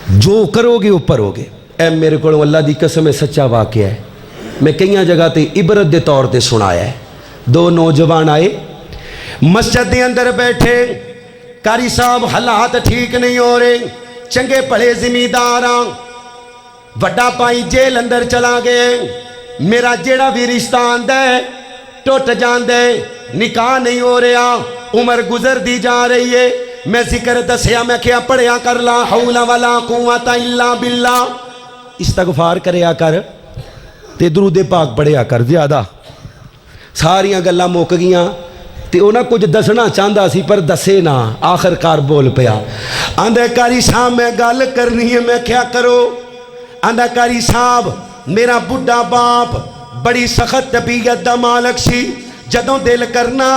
जो करोगे वो परोगे। ए मेरे को अल्लाह की कसम है सच्चा वाकया है, मैं कई जगह ते इबरत के तौर पर सुनाया है। दो नौजवान आए मस्जिद के अंदर बैठे, कारी साहब हालात ठीक नहीं हो रहे, चंगे भले जिमीदार हाँ, वड्डा भाई जेल अंदर चला गए, मेरा जेड़ा भी रिश्ता आंदा है टुट जांदा है, निकाह नहीं हो रहा, उम्र गुजरती जा रही है। मैं जिक्र दसिया, मैं क्या पढ़िया कर ला हौला वाला कुव्वता इल्ला बिल्ला, इस्तगफार करया कर ते दुरूद पाक पढ़िया कर ज्यादा। सारियां गल्लां मुक गईयां ते उन्हें कुछ दसना चाहता सी पर दसे ना, आखिरकार बोल पिया। आंदा कारी साहब मैं गल करनी है, मैं क्या करो? आंदा कारी साहब मेरा बुढ़ा बाप बड़ी सख्त तबीयत दा मालक सी, जदों दिल करना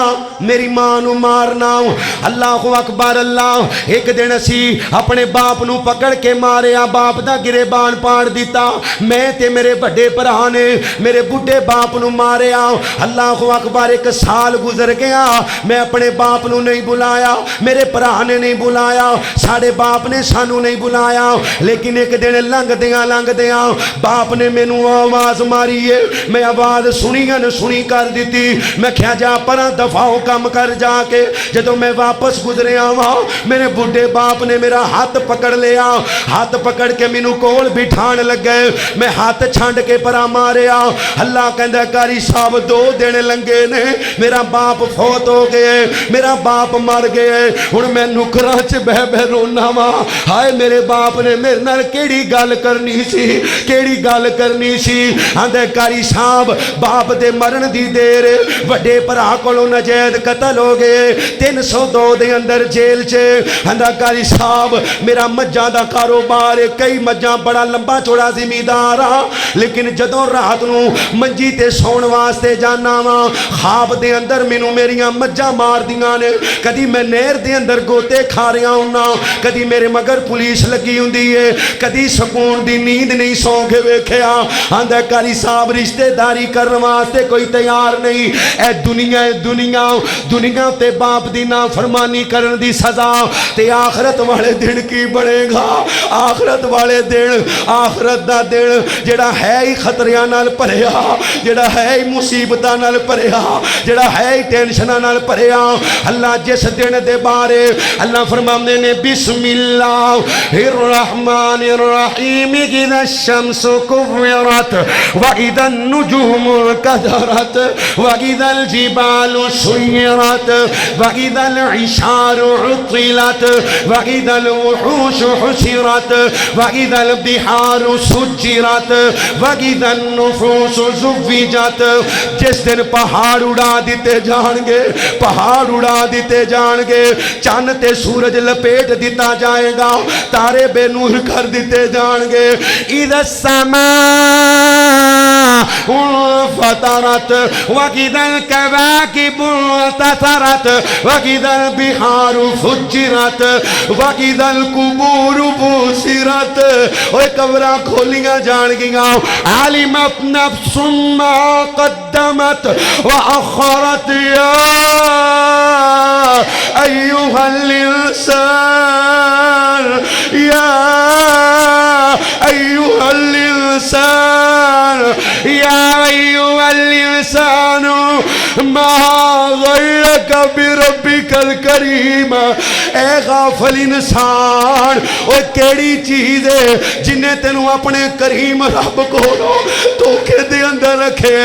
मेरी मां नू मारना। अल्लाह अकबर अल्लाह। एक दिन असी अपने बाप नू पकड़ के मारिया, बाप दा गिरेबान पाड़ दिता। मैं ते मेरे बड़े भरा ने मेरे बुढ़े बाप नू मारिया। अल्लाह अकबर। एक साल गुजर गया, मैं अपने बाप नू नहीं बुलाया, मेरे भरा ने नहीं बुलाया, साढ़े बाप ने सानू नहीं बुलाया। लेकिन एक दिन लंघदियां बाप ने मैनू आवाज़ मारी है, मैं आवाज़ सुनी अनसुनी कर दी। मैं क्या जा पर दफाओ कम कर जाके। जदों मैं वापस गुजरिया वहाँ मेरे बुढ़े बाप ने मेरा हाथ पकड़ लिया, हाथ पकड़ के मैनू कोल बिठान लगे। मैं हाथ छंड के परा मारिया। अल्लाह कहता कारी साहब 2 दिन लंघे ने, मेरा बाप फौत हो गए, मेरा बाप मर गए, हुण मैं नुकरां च बह बह रोना वा। हाय मेरे बाप ने मेरे नाल केड़ी गल करनी सी, केड़ी गल करनी सी। आंदे कारी साहब बाप दे मरण दी देर वड्डे भरा कोलों नजैद कतल हो गए, 302 दे अंदर जेल च। आंदा कारी साहब मेरा मज्जां दा कारोबार, कई मज्जां, बड़ा लंबा चौड़ा जिमीदार हाँ। लेकिन जदों रात नूं मंजी ते सौण वास्ते जाना वा, ख्वाब दे अंदर मैनू मेरियां मज्जां मारदियां ने। कदी मैं नहर दे अंदर गोते खा रहा हुन्ना, कदी मेरे मगर पुलिस लगी हुंदी है, कदी सुकून दी नींद नहीं सौ के वेखिया। आंदा कारी साहब रिश्तेदारी करने वास्ते कोई तैयार नहीं। ए दुनिया दुनिया दुनिया ते बाप दी ना फरमानी करन दी सजा, ते आखरत वाले दिन की बनेगा? आखरत वाले दिन, आखरत दा दिन जेड़ा है ही खतरियां नाल भरिया, जेड़ा है ही मुसीबतां नाल भरिया, जेड़ा है ही टेंशनां नाल भरिया। अल्लाह जिस दिन दे बारे अल्लाह फरमांदे ने बिस्मिल्लाहिर रहमानिर रहीम इज़ा शम्सु कुव्विरत व इज़ा नुजूमुल कदरत व इज़ा जिबालु सुय्यरत व इज़ा इशारु उतिलत व इज़ा वुहूशु हुशिरत व इज़ा बिहारु सुज्जिरत व इज़ा नुफूसु ज़ुव्विजत। जिस दिन पहाड़ उड़ा दिते जाएंगे, पहाड़ उड़ा दिते जाएंगे, चन्न ते सूरज लपेट दिता जाएगा, तारे बेनूर कर दिते जाएंगे। इज़ा समा फतरत वकिदल कवाकिबुल तसरत वकिदल बिहारु फुज्जिरत वकिदल कुबूरु बुसिरत। ओए कब्रां खोलियां जाणगियां। आलिमत नफ्सुम मा कद्दमत व अखरत या अय्युहल इंसान या अय्युहल इंसान या अय्युहल इंसान मा गर्रक बिरब्बिकल करीम। ए गाफिल इंसान, ओ केड़ी चीज है जिन्हें तेनू अपने करीम रब कोलों धोखे दे अंदर रखे?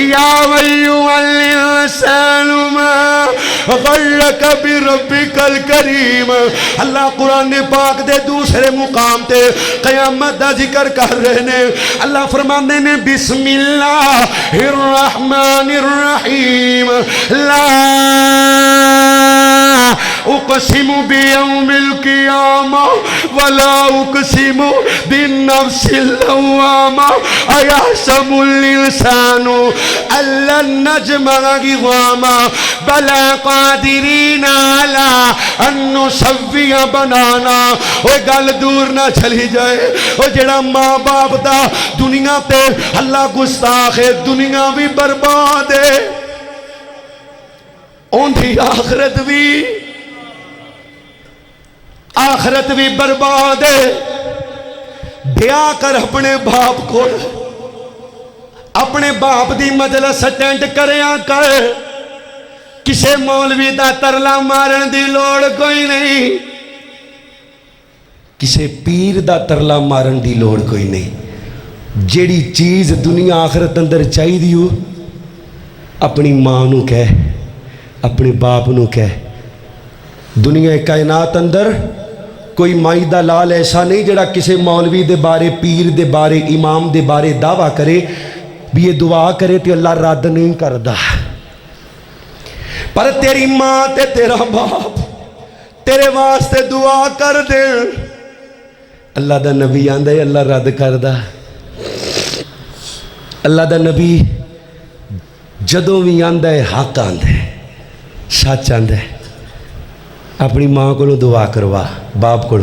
या अय्युहल इंसान मा गर्रक बिरब्बिकल करीम। अल्लाह कुरान पाक दे दूसरे मुकाम ते क़यामत दा जिक्र कर रहे ने। अल्लाह फरमाते ने बिस्मिल्लाहिर रहमानिर रहीम ला उक़सिमु बियौमिल क़ियामा वला उक़सिमु बिन्नफ्सिल लव्वामा अयहसबुल इंसानु अल्लन नजमअ इज़ामा बला क़ादिरीना अला अन नुसव्विय बनाना। ओए गल दूर ना चली जाए, ओ जेड़ा माँ बाप दा दुनिया ते अल्लाह गुस्ताख है, दुनिया भी बर्बाद है, उनकी आखरत भी बर्बाद है। ब्याह कर अपने बाप को, अपने बाप की मजलिस अटेंड करया कर। किसे मौलवी का तरला मारन की लोड़ कोई नहीं, किसे पीर का तरला मारन की लोड़ कोई नहीं। जेड़ी चीज़ दुनिया आखरत अंदर चाहिए हो, अपनी मां नू कह, अपने बाप नू कह। दुनिया कायनात अंदर कोई माई दा लाल ऐसा नहीं जड़ा किसी मौलवी दे बारे, पीर दे बारे, इमाम दे बारे दावा करे भी ये दुआ करे तो अल्लाह रद्द नहीं करता। पर तेरी मां ते तेरा बाप तेरे वास्ते दुआ कर दे, अल्लाह दा नबी आंदा है अल्लाह रद्द करदा। अल्लाह दा नबी जदों भी आंदा है हक आंदा है, सच आंदा है। अपनी मां को दुआ करवा, बाप को